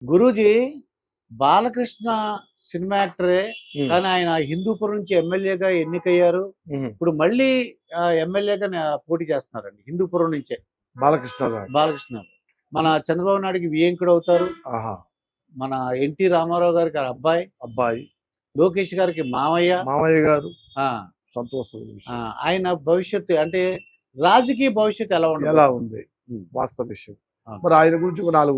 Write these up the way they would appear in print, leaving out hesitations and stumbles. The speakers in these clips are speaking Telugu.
గురూజీ బాలకృష్ణ సినిమా యాక్టరే. హ్మ్. కానీ ఆయన హిందూపురం నుంచి ఎమ్మెల్యేగా ఎన్నికయ్యారు. హుహు. ఇప్పుడు మళ్ళీ ఎమ్మెల్యేగా పోటీ చేస్తున్నారండి హిందూపురం నుంచే. బాలకృష్ణ గారు. బాలకృష్ణ గారు. మన చంద్రబాబు నాయుడుకి వియ్యంకుడవుతారు. ఆహా! మన ఎన్టీ రామారావు గారికి అబ్బాయి. అబ్బాయి. లోకేష్ గారికి మామయ్య. మామయ్య గారు. ఆ! సంతోషమైన ఆ! విషయం. ఆయన భవిష్యత్తు అంటే రాజకీయ భవిష్యత్తు ఎలా ఎలా ఉండబోతుంది? ఉంది? హ్మ్. వాస్తవ విషయం. ఆ! మరి ఆయన గురించి ఒక 4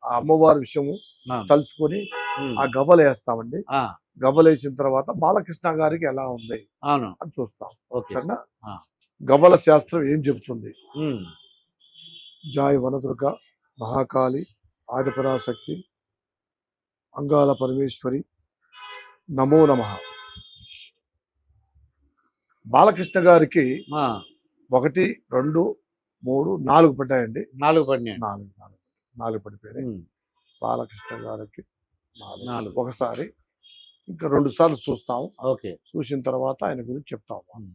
ఆ అమ్మవారి విషయము ఆ! తలుచుకొని హ్మ్. ఆ గవ్వలేస్తామండి. ఆ! గవ్వలేసిన తర్వాత బాలకృష్ణ గారికి ఎలా ఉంది అవును. అని చూస్తాం. ఓకే. సరేనా? ఆ! గవ్వల శాస్త్రం ఏం చెబుతుంది? హ్మ్. జాయ్ వనదుర్గ, మహాకాళి, ఆదిపరాశక్తి, అంగాల పరమేశ్వరి, నమో నమః. బాలకృష్ణ గారికి ఆ! 1, 2, 3, 4 పడ్డాయండి. 4 పడినాయండి. 4 పడిపోయినాయి. హ్మ్. బాలకృష్ణ గారికి 4. 4. ఒకసారి ఇంకా 2 సార్లు చూస్తాం. ఓకే. చూసిన తర్వాత ఆయన గురించి చెప్తాం. హ్మ్.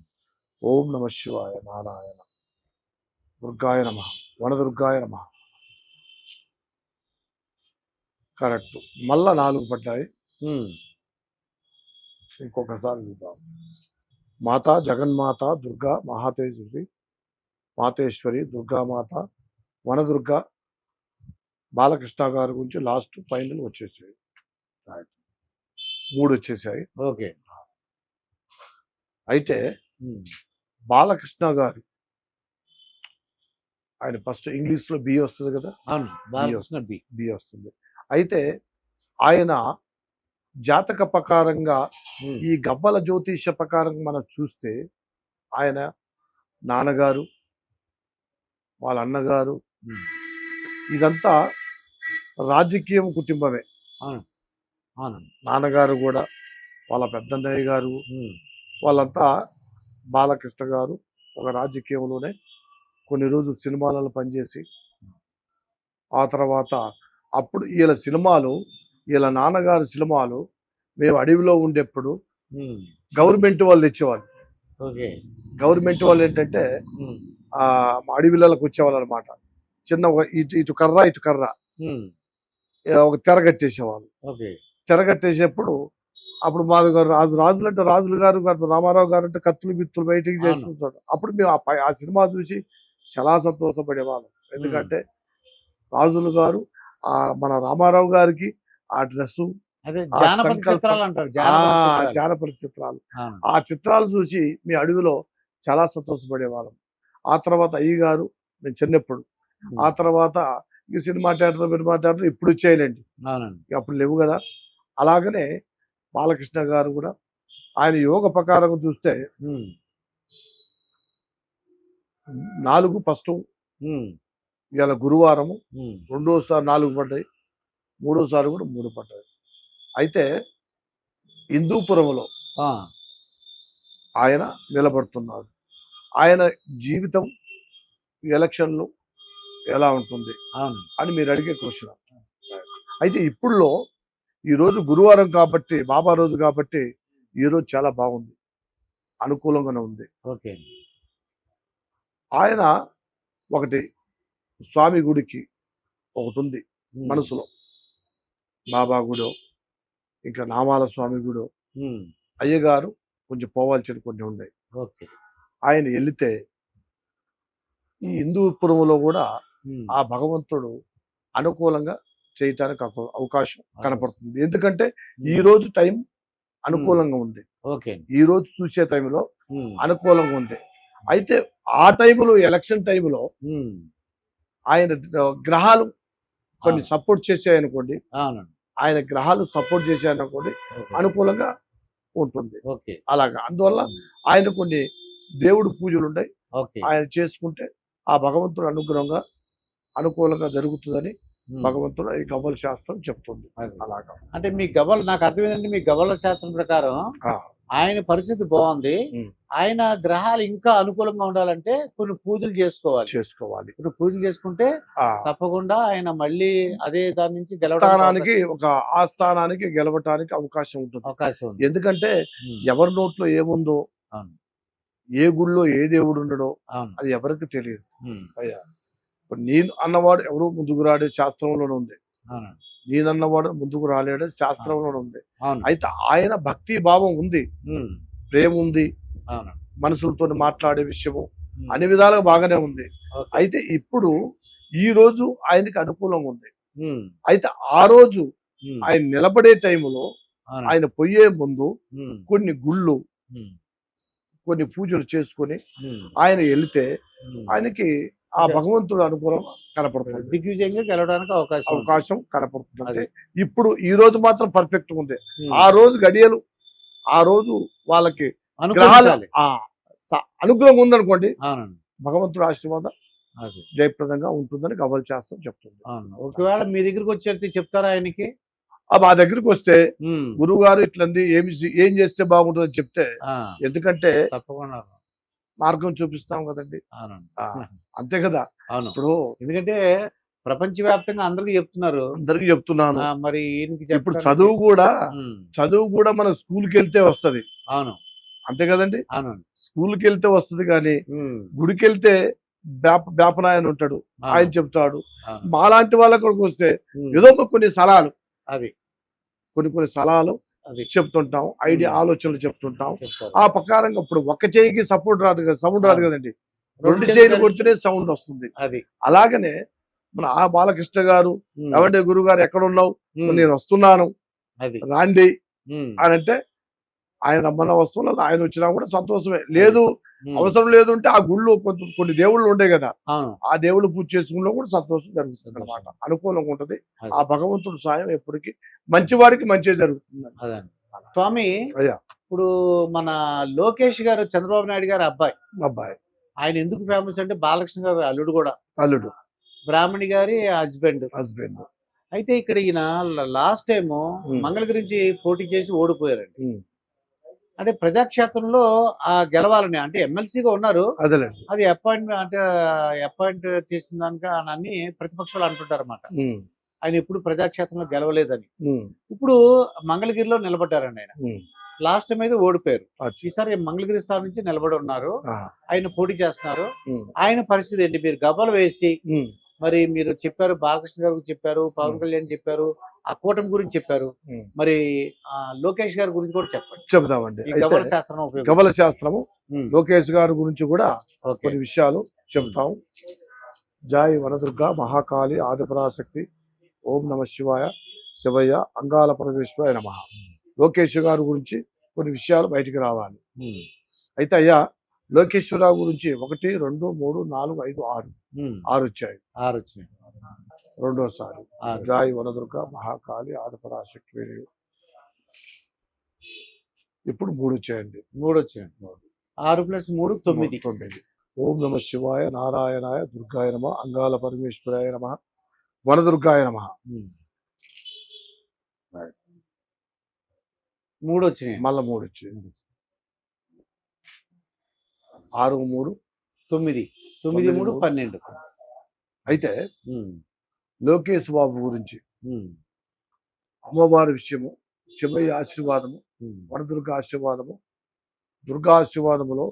ఓం నమ శివాయ, నారాయణ, దుర్గాయ నమః, వనదుర్గాయ నమః. కరెక్ట్. మళ్ళా 4 పడ్డాయి. హ్మ్. ఇంకొకసారి చూద్దాం. మాతా జగన్మాత దుర్గా మహాతేజశ్రీ మాతేశ్వరి దుర్గామాత వనదుర్గ బాలకృష్ణ గారి గురించి లాస్ట్ ఫైనల్ వచ్చేసాయి. 3 వచ్చేసాయి. ఓకే. అయితే హ్మ్. బాలకృష్ణ గారు ఆయన ఫస్ట్ ఇంగ్లీష్లో బి వస్తుంది కదా, అవును. బాలకృష్ణ బి. బి వస్తుంది. అయితే ఆయన జాతక ప్రకారంగా హ్మ్. ఈ గవ్వల జ్యోతిష ప్రకారం మనం చూస్తే ఆయన నాన్నగారు వాళ్ళ అన్నగారు హ్మ్. ఇదంతా రాజకీయం కుటుంబమే. అవును. అవునండి. నాన్నగారు కూడా వాళ్ళ పెద్దన్నయ్య గారు హ్మ్. వాళ్ళంతా బాలకృష్ణ గారు ఒక రాజకీయంలోనే కొన్ని రోజులు సినిమాలలో పనిచేసి ఆ తర్వాత అప్పుడు వీళ్ళ నాన్నగారి సినిమాలు మేము అడవిలో ఉండేప్పుడు హ్మ్. గవర్నమెంట్ వాళ్ళు తెచ్చేవాళ్ళు. ఓకే. గవర్నమెంట్ వాళ్ళు ఏంటంటే హ్మ్. అడవిలలోకి వచ్చేవాళ్ళు అనమాట. చిన్న ఇటు ఇటు కర్ర ఇటు కర్ర హ్మ్. ఒక తెర కట్టేసేవాళ్ళు. ఓకే. తెర కట్టేసేప్పుడు అప్పుడు మా రాజులు అంటే రాజులు గారు రామారావు గారు అంటే కత్తులు బిత్తులు బయటికి అవును. చేస్తుంటాడు. అప్పుడు మేము ఆ సినిమా చూసి చాలా సంతోషపడేవాళ్ళం. హ్మ్. ఎందుకంటే రాజులు గారు మన రామారావు గారికి ఆ డ్రెస్సు అదే ఆ జానపద సంకల్పం చిత్రాలంటారు. జానపద చిత్రాలు. జానపద చిత్రాలు అవును. ఆ చిత్రాలు చూసి మీ అడవిలో చాలా సంతోషపడేవాళ్ళం. ఆ తర్వాత అయ్యగారు నేను చిన్నప్పుడు హ్మ్. ఆ తర్వాత ఈ సినిమా థియేటర్ ఇప్పుడు వచ్చాయిలేండి. అవునండి. అప్పుడు లేవు కదా. అలాగనే బాలకృష్ణ గారు కూడా ఆయన యోగ ప్రకారం చూస్తే హ్మ్. 4 ఫస్ట్ హ్మ్. ఇవాళ గురువారము హ్మ్. రెండోసారి 4 పడ్డాయి. మూడోసారి కూడా 3 పడ్డాయి. అయితే హిందూపురంలో ఆ! ఆయన నిలబడుతున్నారు. ఆయన జీవితం ఎలక్షన్లు ఎలా ఉంటుంది అవును. అని మీరు అడిగే క్వశ్చన్. అయితే ఇప్పుడులో ఈరోజు గురువారం కాబట్టి బాబా రోజు కాబట్టి ఈరోజు చాలా బాగుంది, అనుకూలంగానే ఉంది. ఓకే. ఆయన ఒకటి స్వామి గుడికి ఒకటి ఉంది హ్మ్. మనసులో, బాబా గుడో ఇంకా నామాల స్వామి గుడో హ్మ్. అయ్యగారు కొంచెం పోవాల్సిన కొన్ని ఉన్నాయి. ఓకే. ఆయన వెళితే ఈ హిందూపురంలో కూడా హ్మ్. ఆ భగవంతుడు అనుకూలంగా చేయటానికి అవకాశం కనపడుతుంది. ఎందుకంటే ఈ హ్మ్. రోజు టైం హ్మ్. అనుకూలంగా ఉంది. ఓకే. ఈ రోజు చూసే టైంలో హ్మ్. అనుకూలంగా ఉంది. అయితే ఆ టైంలో ఎలక్షన్ టైంలో హ్మ్. ఆయన గ్రహాలు కొన్ని అవును. సపోర్ట్ చేసాయనుకోండి, అవునండి. ఆయన గ్రహాలు సపోర్ట్ చేశాయనుకోండి ఓకే. అనుకూలంగా ఉంటుంది. ఓకే. అలాగా అందువల్ల హ్మ్. ఆయన కొన్ని దేవుడు పూజలు ఉంటాయి. ఓకే. ఆయన చేసుకుంటే ఆ భగవంతుడు అనుగ్రహంగా అనుకూలంగా జరుగుతుందని హ్మ్. భగవంతుడు ఈ గవ్వల శాస్త్రం చెప్తుంది. అది. అలాగా అంటే మీ గవ్వలు నాకు అర్థమైందంటే మీ గవ్వల శాస్త్రం ప్రకారం ఆ, ఆయన పరిస్థితి బావుంది. ఉమ్, ఆయన గ్రహాలు ఇంకా అనుకూలంగా ఉండాలంటే కొన్ని పూజలు చేసుకోవాలి. చేసుకోవాలి. కొన్ని పూజలు చేసుకుంటే ఆ తప్పకుండా ఆయన మళ్ళీ అదే దాని నుంచి గెలవడానికి ఆ స్థానానికి గెలవటానికి అవకాశం ఉంటుంది. అవకాశం ఉంది. ఎందుకంటే హ్మ్. ఎవరి నోట్లో ఏముందో, అవును. ఏ గుళ్ళో ఏ దేవుడు ఉండడో అవును. అది ఎవరికి తెలియదు. హ్మ్. అయ్యా ఇప్పుడు నేను అన్నవాడు ఎవరో ముందుకు రాడే శాస్త్రంలోనే ఉంది. అవునండి. నేనన్నవాడు ముందుకు రాలేడు శాస్త్రంలో ఉంది. అవును. అయితే ఆయన భక్తి భావం ఉంది, ఉమ్, ప్రేమ ఉంది, అవును. మనుషులతో మాట్లాడే విషయము ఉమ్, అన్ని విధాలుగా బాగానే ఉంది. ఓకే. అయితే ఇప్పుడు ఈ రోజు ఆయనకి అనుకూలంగా ఉంది. ఉమ్, అయితే ఆ రోజు ఉమ్, ఆయన నిలబడే టైంలో అవును. ఆయన పోయే ముందు ఉమ్, కొన్ని గుళ్ళు ఉమ్, కొన్ని పూజలు చేసుకొని ఉమ్, ఆయన వెళితే ఉమ్. ఆయనకి ఆ భగవంతుడు అనుకూలం కనపడుతుంది, దిగ్విజయంగా గెలవడానికి అవకాశం ఉంది. అవకాశం కనపడుతుంది. అంటే అది. ఇప్పుడు ఈ రోజు మాత్రం పర్ఫెక్ట్ ఉంది. ఉమ్, ఆ రోజు గడియలు ఆ రోజు వాళ్ళకి గ్రహాలు అనుకూలించాలి. అనుగ్రహం ఉందనుకోండి, అవునండి. భగవంతుడు ఆశీర్వాదం అది. జయప్రదంగా ఉంటుందని గవ్వల శాస్త్రం చెప్తుంది. అవును. ఒకవేళ మీ దగ్గరికి వచ్చేది చెప్తారా ఆయనకి? మా దగ్గరికి వస్తే ఉమ్, గురువు గారు ఇట్లంది ఏం చేస్తే బాగుంటుందని చెప్తే, ఆ, ఎందుకంటే తప్పకుండా. మార్గం చూపిస్తాం కదండి. అవునండి. ఆ, అంతే కదా. అవును. ఇప్పుడు ఎందుకంటే ప్రపంచవ్యాప్తంగా అందరికీ చెప్తున్నారు. అందరికి చెప్తున్నాను. మరి ఈయనకి ఇప్పుడు చెప్పడానికి చదువు కూడా మన స్కూల్కి వెళ్తే వస్తది, అవును. అంతే కదండి. అవునండి. స్కూల్కి వెళ్తే వస్తది కానీ ఉమ్, గుడికి వెళ్తే బేపనాయన ఉంటాడు, అవును. ఆయన చెప్తాడు. అవును. మాలాంటి వాళ్ళకి వస్తే ఉమ్, ఏదో ఒక కొన్ని సలహాలు అది కొన్ని సలహాలు అది చెప్తుంటాం, ఆలోచనలు చెప్తుంటాం. చెప్తారు. ఆ ప్రకారంగా ఇప్పుడు ఒక్క చేయికి సపోర్ట్ రాదు కదా, సౌండ్ రాదు కదండి. రెండు చేతులు చేయిలు కలిసి కొడితేనే సౌండ్ వస్తుంది. అది. అలాగనే మన ఆ బాలకృష్ణ గారు, ఉమ్, ఏమంటే గురువు గారు ఎక్కడ ఉన్నావు, ఉమ్, నేను వస్తున్నాను అది. రాండి ఉమ్, అని అంటే ఆయన రమ్మన్న వస్తువులు ఆయన వచ్చినా కూడా సంతోషమే. లేదు ఉమ్, అవసరం లేదు అంటే ఆ గుళ్ళు కొన్ని దేవుళ్ళు ఉంటాయి కదా, అవును. ఆ దేవుళ్ళు పూజ చేసుకున్నా కూడా సంతోషం జరుగుతుంది అనమాట, అనుకూలంగా ఉంటది. అది. ఆ భగవంతుడు సాయం ఎప్పటికీ మంచివాడికి మంచి జరుగుతుంది. అదండి. స్వామి, అయ్యా, ఇప్పుడు మన లోకేష్ గారు, చంద్రబాబు నాయుడు గారు అబ్బాయి, అబ్బాయి ఆయన ఎందుకు ఫేమస్ అంటే బాలకృష్ణ గారు అల్లుడు కూడా, అల్లుడు బ్రాహ్మణి గారి హస్బెండ్. హస్బెండ్. అయితే ఇక్కడ ఈయన లాస్ట్ టైం మంగళగిరి నుంచి పోటీ చేసి ఓడిపోయారండి. అంటే ప్రజాక్షేత్రంలో గెలవాలని, అంటే ఎమ్మెల్సీగా ఉన్నారు, అదేలేండి. అది అపాయింట్ చేసిన దానిక అని అన్ని ప్రతిపక్షాలు అంటుంటారు అన్నమాట. ఆయన ఎప్పుడు ప్రజాక్షేత్రంలో గెలవలేదని. ఇప్పుడు మంగళగిరిలో నిలబడ్డారండి ఆయన. లాస్ట్ టైం అయితే ఓడిపోయారు. ఈసారి మంగళగిరి స్థానం నుంచి నిలబడి ఉన్నారు, ఆయన పోటీ చేస్తున్నారు. ఆయన పరిస్థితి ఏంటి? మీరు గవ్వలు వేసి మరి మీరు చెప్పారు, బాలకృష్ణ గారు చెప్పారు, పవన్ కళ్యాణ్ చెప్పారు, ఆ కూటమి గురించి చెప్పారు, మరి లోకేష్ గారి గురించి కూడా చెప్పండి. చెబుతామండి. ఈ గవ్వల శాస్త్రం గవ్వల శాస్త్రము లోకేష్ గారి గురించి కూడా కొన్ని విషయాలు చెప్తాం. జై వనదుర్గ మహాకాళి ఆదిపరాశక్తి, ఓం నమ శివాయ, శివయ్య అంగాల పరమేశ్వరాయ నమః. లోకేష్ గారి గురించి కొన్ని విషయాలు బయటికి రావాలి. అయితే అయ్యా, లోకేశ్వరరావు గురించి 1, 2, 3, 4, 5, 6 వచ్చాయి. రెండోసారి జై వనదుర్గ మహాకాళి ఆదిపరాశక్తి, ఇప్పుడు 3 వచ్చాయండి. 6 + 3 9. ఓం నమ శివాయ, నారాయణాయ, దుర్గాయ నమ, అంగాల పరమేశ్వరాయ నమ, వనదుర్గాయ నమ. 3 వచ్చినాయి. మళ్ళా 3 వచ్చింది. 6, 3, 9, 9, 3, 12. అయితే లోకేష్ బాబు గురించి అమ్మవారి విషయము, శివయ్య ఆశీర్వాదము, వనదుర్గ ఆశీర్వాదము, దుర్గా ఆశీర్వాదములో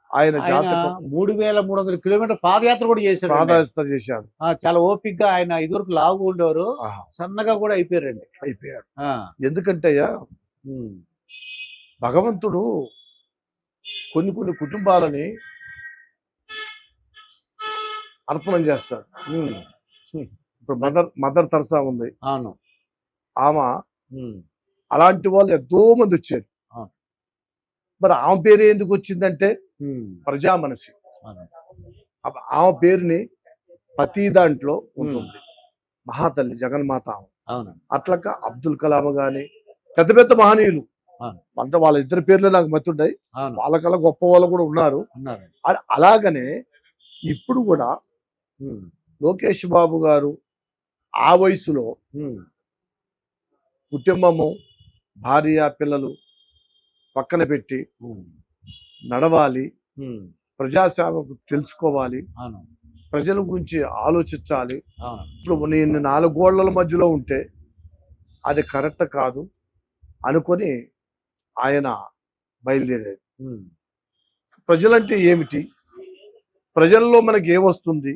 ఆయన జాతకం 3300 కిలోమీటర్ పాదయాత్ర కూడా చేశారు. పాదయాత్ర చేశారు. చాలా ఓపికగా. ఆయన ఇదివరకు లావు ఉండేవారు, సన్నగా కూడా అయిపోయారు. ఎందుకంటే అయ్యా, భగవంతుడు కొన్ని కుటుంబాలని అర్పణం చేస్తాడు. ఇప్పుడు మదర్ తెరెసా ఉంది, అవును, ఆమె అలాంటి వాళ్ళు ఎంతో మంది వచ్చారు. మరి ఆమె పేరు ఎందుకు వచ్చిందంటే ప్రజా మనసి. ఆమె పేరుని ప్రతి దాంట్లో ఉంటుంది, మహాతల్లి జగన్మాత. అట్లక అబ్దుల్ కలాం గాని పెద్ద పెద్ద మహనీయులు అంతా వాళ్ళ ఇద్దరు పేర్లు నాకు మతుంటాయి, వాళ్ళకల్లా గొప్ప వాళ్ళు కూడా ఉన్నారు. అలాగనే ఇప్పుడు కూడా లోకేష్ బాబు గారు ఆ వయసులో కుటుంబము, భార్య, పిల్లలు పక్కన పెట్టి నడవాలి, ప్రజాసేవ తెలుసుకోవాలి, ప్రజల గురించి ఆలోచించాలి. ఇప్పుడు నేను 4 గోడల మధ్యలో ఉంటే అది కరెక్ట్ కాదు అనుకొని ఆయన బయలుదేరాడు. ప్రజలంటే ఏమిటి, ప్రజల్లో మనకి ఏమొస్తుంది,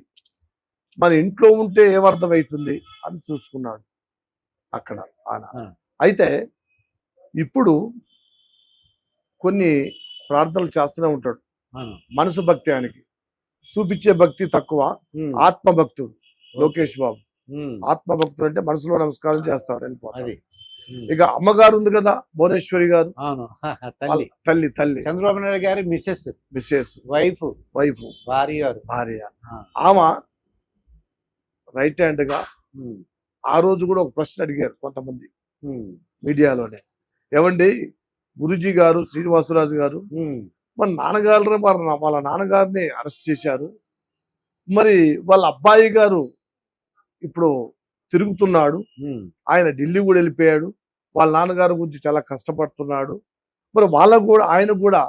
మన ఇంట్లో ఉంటే ఏమర్థమవుతుంది అని చూసుకున్నాడు. అక్కడ ఆయన. ఆ. అయితే ఇప్పుడు కొన్ని ప్రార్థనలు చేస్తూనే ఉంటాడు. అవును. మనసు భక్తి ఆయనకి, చూపించే భక్తి తక్కువ, ఉమ్. ఆత్మభక్తుడు లోకేష్ బాబు. ఉమ్. ఆత్మభక్తుడు అంటే మనసులో నమస్కారం చేస్తాడు, వెళ్ళిపోతాడు. అది ఉమ్. ఇక అమ్మగారు ఉంది కదా, భువనేశ్వరి గారు, అవును. వాళ్ళ తల్లి తల్లి చంద్రబాబు నాయుడు గారి మిస్సెస్, మిస్సెస్, వైఫ్, వైఫ్, భార్య గారు. భార్య. ఆ. ఆమె రైట్ హ్యాండ్ గా ఉమ్. ఆ రోజు కూడా ఒక ప్రశ్న అడిగారు కొంతమంది ఉమ్. మీడియాలోనే, ఏమండి గురుజీ గారు, శ్రీనివాసరాజు గారు, ఉమ్. మరి వాళ్ళ నాన్నగారిని అరెస్ట్ చేశారు, మరి వాళ్ళ అబ్బాయి గారు ఇప్పుడు తిరుగుతున్నాడు, ఉమ్. ఆయన ఢిల్లీ కూడా వెళ్ళిపోయాడు, వాళ్ళ నాన్నగారి గురించి చాలా కష్టపడుతున్నాడు, మరి వాళ్ళకు కూడా ఆయన కూడా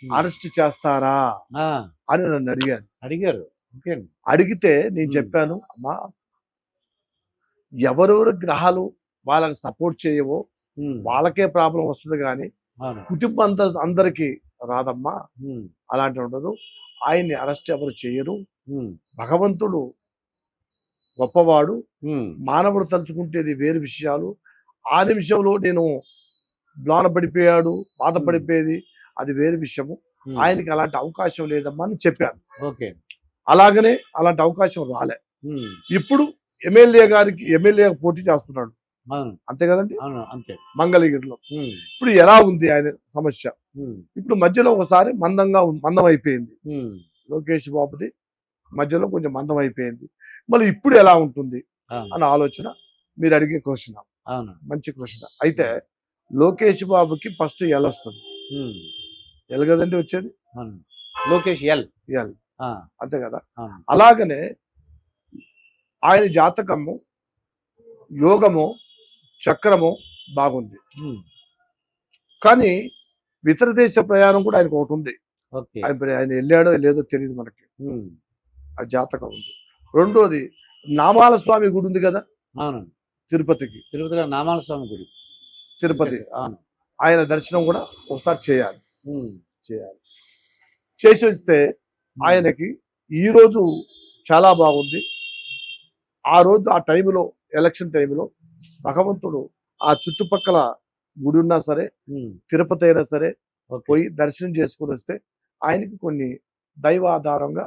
అరెస్ట్ చేస్తారా ఆ. అని నన్ను అడిగాను. అడిగారు. ఓకే అండి. అడిగితే నేను చెప్పాను, అమ్మా ఎవరెవరు గ్రహాలు వాళ్ళకి సపోర్ట్ చేయవో ఉమ్. వాళ్ళకే ప్రాబ్లం వస్తుంది కానీ అవును. కుటుంబం అందరికీ రాదమ్మా, ఉమ్. అలాంటి ఉండదు. ఆయన్ని అరెస్ట్ ఎవరు చేయరు, ఉమ్. భగవంతుడు గొప్పవాడు, ఉమ్. మానవుడు తలుచుకుంటేది వేరు విషయాలు. ఆ నిమిషంలో నేను మ్లాన పడిపోయాడు, బాధపడిపోయేది అది వేరు విషయము, ఉమ్. ఆయనకి అలాంటి అవకాశం లేదమ్మా అని చెప్పాను. ఓకే. అలాగనే అలాంటి అవకాశం రాలే. ఉమ్. ఇప్పుడు ఎమ్మెల్యే పోటీ చేస్తున్నాడు, అవును. అంతే కదండి, అవును. అంతే. మంగళగిరిలో. ఉమ్. ఇప్పుడు ఎలా ఉంది ఆయన సమస్య? ఉమ్. ఇప్పుడు మధ్యలో ఒకసారి మందం అయిపోయింది, ఉమ్. లోకేష్ బాబుది మధ్యలో కొంచెం మందం అయిపోయింది, మళ్ళీ ఇప్పుడు ఎలా ఉంటుంది అవును. అన్న ఆలోచన మీరు అడిగే క్వశ్చన్, అవును. మంచి క్వశ్చన్. అయితే లోకేష్ బాబుకి ఫస్ట్ ఎల్ వస్తుంది, ఉమ్. ఎల్ కదండి వచ్చేది, అవును. లోకేష్ ఎల్. ఎల్, ఆ. అంతే కదా. అవును. అలాగనే ఆయన జాతకము, యోగము, చక్రము బాగుంది, ఉమ్. కానీ ఇతర దేశ ప్రయాణం కూడా ఆయనకు ఒకటి ఉంది. ఓకే. ఆయన వెళ్ళాడో లేదో తెలియదు మనకి, ఉమ్. ఆ జాతకం ఉంది. రెండోది నామాల స్వామి గుడి ఉంది కదా అవును. తిరుపతికి, తిరుపతిలో నామాల స్వామి గుడి. తిరుపతి, అవును. ఆయన దర్శనం కూడా ఒకసారి చేయాలి. ఉమ్. చేసి వస్తే ఆయనకి ఈ రోజు చాలా బాగుంది. ఆ రోజు ఆ టైంలో ఎలక్షన్ టైంలో భగవంతుడు ఆ చుట్టుపక్కల గుడి ఉన్నా సరే, ఉమ్. తిరుపతి అయినా సరే ఓకే. పోయి దర్శనం చేసుకుని వస్తే ఆయనకి కొన్ని దైవ ఆధారంగా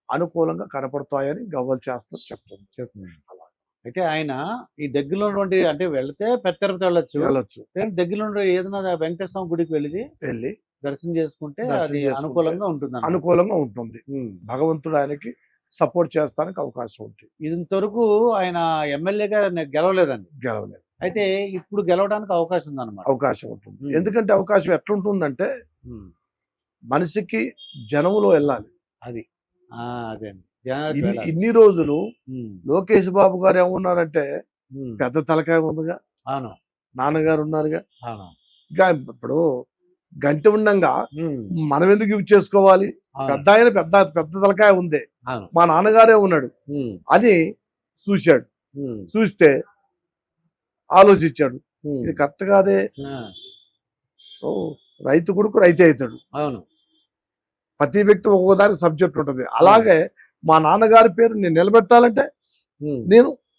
అనుకూలంగా కనపడతాయని గవ్వల శాస్త్రం చెప్తుంది. చెప్తుంది. అయితే ఆయన ఈ దగ్గరలో ఉన్నటువంటి అంటే వెళ్తే పెద్ద తిరుపతి వెళ్ళొచ్చు, కానీ దగ్గరలో ఉండే ఏదైనా వెంకటేశ్వర స్వామి గుడికి వెళ్ళి దర్శనం చేసుకుంటే అది అనుకూలంగా ఉంటుంది. అనుకూలంగా ఉంటుంది, భగవంతుడు ఆయనకి సపోర్ట్ చేస్తానికి అవకాశం ఉంటుంది. ఇంతవరకు ఆయన ఎమ్మెల్యేగా గెలవలేదండి. అయితే ఇప్పుడు గెలవడానికి అవకాశం ఉందన్నమాట. అవకాశం ఉంటుంది. ఎందుకంటే అవకాశం ఎట్లుంటుందంటే మనిషికి జనములో వెళ్ళాలి. అది అదే ఇన్ని రోజులు లోకేష్ బాబు గారు ఏమన్నారంటే పెద్ద తలకాయ ఉందిగా, అవును, నాన్నగారు ఉన్నారుగా, అవును. ఇంకా ఇప్పుడు గంట ఉండంగా మనం ఎందుకు యూజ్ చేసుకోవాలి, పెద్ద తలకాయ ఉంది, మా నాన్నగారే ఉన్నాడు అని చూశాడు. చూస్తే ఆలోచించాడు, ఇది కరెక్ట్ కాదే, రైతు కొడుకు రైతే అవుతాడు. అవును. ప్రతి వ్యక్తి ఒక్కోదానికి సబ్జెక్ట్ ఉంటుంది. అలాగే మా నాన్నగారి పేరు నేను నిలబెట్టాలంటే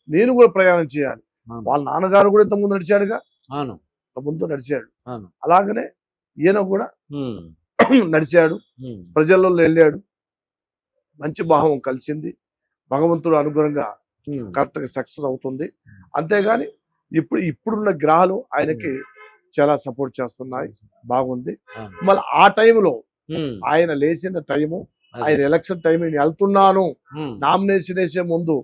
నేను కూడా ప్రయాణం చేయాలి. వాళ్ళ నాన్నగారు కూడా ఇంతకుముందు నడిచాడుగా, ముందు నడిచాడు, అలాగనే ఈయన కూడా నడిచాడు, ప్రజల్లో వెళ్ళాడు, మంచి భావం కలిసింది, భగవంతుడు అనుగుణంగా కరెక్ట్గా సక్సెస్ అవుతుంది. అంతేగాని ఇప్పుడున్న గ్రహాలు ఆయనకి చాలా సపోర్ట్ చేస్తున్నాయి, బాగుంది. మళ్ళీ ఆ టైంలో ఆయన లేచిన టైము, ఆయన ఎలక్షన్ టైం నేను వెళ్తున్నాను నామినేషన్ వేసే ముందు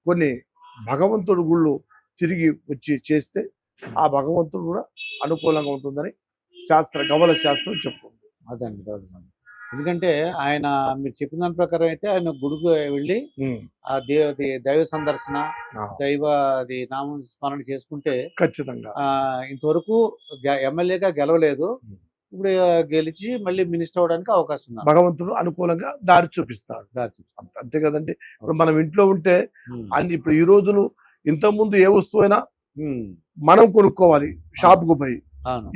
కొన్ని భగవంతుడు గుళ్ళు తిరిగి వచ్చి చేస్తే ఆ భగవంతుడు కూడా అనుకూలంగా ఉంటుందని గవ్వల శాస్త్రం చెప్తుంది. అదండి. ఎందుకంటే ఆయన మీరు చెప్పిన దాని ప్రకారం అయితే ఆయన గుడికి వెళ్ళి ఆ దైవ సందర్శన, నామ స్మరణ చేసుకుంటే ఖచ్చితంగా ఇంతవరకు ఎమ్మెల్యేగా గెలవలేదు, ఇప్పుడు గెలిచి మళ్ళీ మినిస్టర్ అవడానికి అవకాశం ఉంది. భగవంతుడు అనుకూలంగా దారి చూపిస్తాడు. అంతే కదండి. ఇప్పుడు మనం ఇంట్లో ఉంటే అన్ని ఇప్పుడు ఈ రోజులు ఇంతకుముందు ఏ వస్తువైనా మనం కొనుక్కోవాలి షాప్కు పోయి.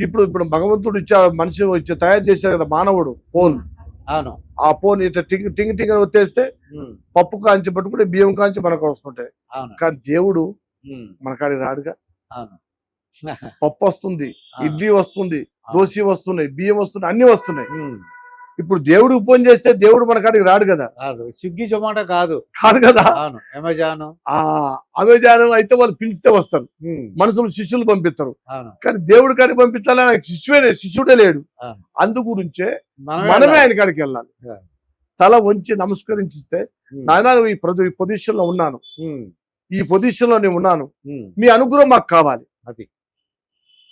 ఇప్పుడు భగవంతుడు మనిషి తయారు చేశారు కదా మానవుడు ఫోన్. ఆ ఫోన్ ఇట్లా టింగ్ టింగ్ టింగ్ అని వచ్చేస్తే పప్పు కాంచి పట్టుకుంటే బియ్యం కాంచి మనకు వస్తుంటాయి. కానీ దేవుడు మన కాడికి రాడుగా. అవును. పప్పు వస్తుంది, ఆ, ఇడ్లీ వస్తుంది, ఆ. దోశ వస్తున్నాయి, బియ్యం వస్తున్నాయి, అన్ని వస్తున్నాయి. ఉమ్. ఇప్పుడు దేవుడికి ఫోన్ చేస్తే దేవుడు మన కాడికి రాడు కదా. కాదు, స్విగ్గీ జొమాటో కాదు. కాదు కదా. అవును, అమెజాన్. ఆ అమెజాన్ అయితే వాళ్ళు పిలిస్తే వస్తారు, ఉమ్. మనుషులు శిష్యులు పంపిస్తారు. అవును. కానీ దేవుడి కాడికి పంపించాలని ఆయనకి శిష్యుడే లేడు. అవును. అందు గురించే మనమే మనమే వెళ్ళాలి. ఆయన కాడికి వెళ్ళాలి. Yeah. తల వంచి నమస్కరించిస్తే, ఉమ్. నాయన నువ్వు ఈ పొజిషన్ లో ఉన్నాను, ఉమ్. ఈ పొజిషన్ లో నేను ఉన్నాను, ఉమ్. మీ అనుగ్రహం మాకు కావాలి. అది.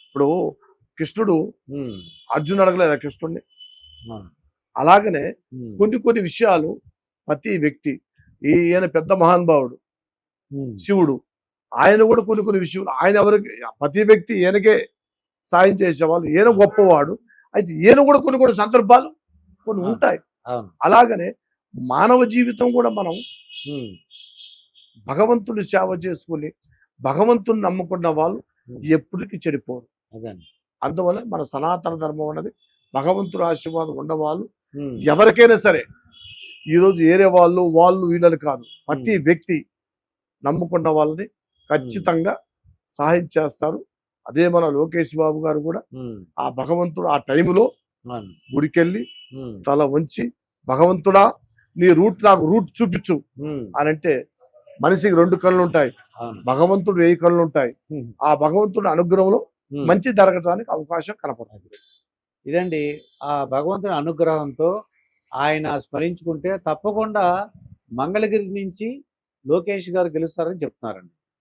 ఇప్పుడు కృష్ణుడు ఉమ్. అర్జునుడు అడగలేదా కృష్ణుడిని? అవును. అలాగనే ఉమ్. కొన్ని విషయాలు ప్రతి వ్యక్తి, ఈయన పెద్ద మహానుభావుడు ఉమ్. శివుడు, ఆయన కూడా కొన్ని విషయాలు ఆయన ఎవరికి, ప్రతి వ్యక్తి ఈయనకే సాయం చేసేవాళ్ళు, ఈయన గొప్పవాడు. అయితే ఈయన కూడా కొన్ని సందర్భాలు కొన్ని అవును. ఉంటాయి. అవును. అలాగనే మానవ జీవితం కూడా మనం ఉమ్. భగవంతుడి సేవ చేసుకుని భగవంతుని నమ్ముకున్న వాళ్ళు ఉమ్. ఎప్పటికీ చెడిపోరు. అదండి. అందువల్ల మన సనాతన ధర్మం అన్నది భగవంతుడి ఆశీర్వాదం ఉన్నవాళ్ళు ఉమ్. ఎవరికైనా సరే, ఈరోజు ఏరే వాళ్ళు వీళ్ళని కాదు, ప్రతి వ్యక్తి నమ్ముకున్న వాళ్ళని ఖచ్చితంగా సహాయం చేస్తారు. అదే మన లోకేష్ బాబు గారు కూడా ఉమ్. ఆ భగవంతుడు ఆ టైంలో అవును. గుడికెళ్ళి ఉమ్. తల వంచి, భగవంతుడా నీ నాకు రూట్ చూపించు ఉమ్. అని అంటే, మనిషికి 2 కళ్ళు ఉంటాయి, అవును. భగవంతుడు 1000 కళ్ళు ఉంటాయి. ఉమ్. ఆ భగవంతుడి అనుగ్రహంలో ఉమ్. మంచి జరగడానికి అవకాశం కనపడుతుంది. ఇదండి, ఆ భగవంతుని అనుగ్రహంతో ఆయన స్మరించుకుంటే తప్పకుండా మంగళగిరి నుంచి లోకేష్ గారు గెలుస్తారని చెప్తున్నారండి.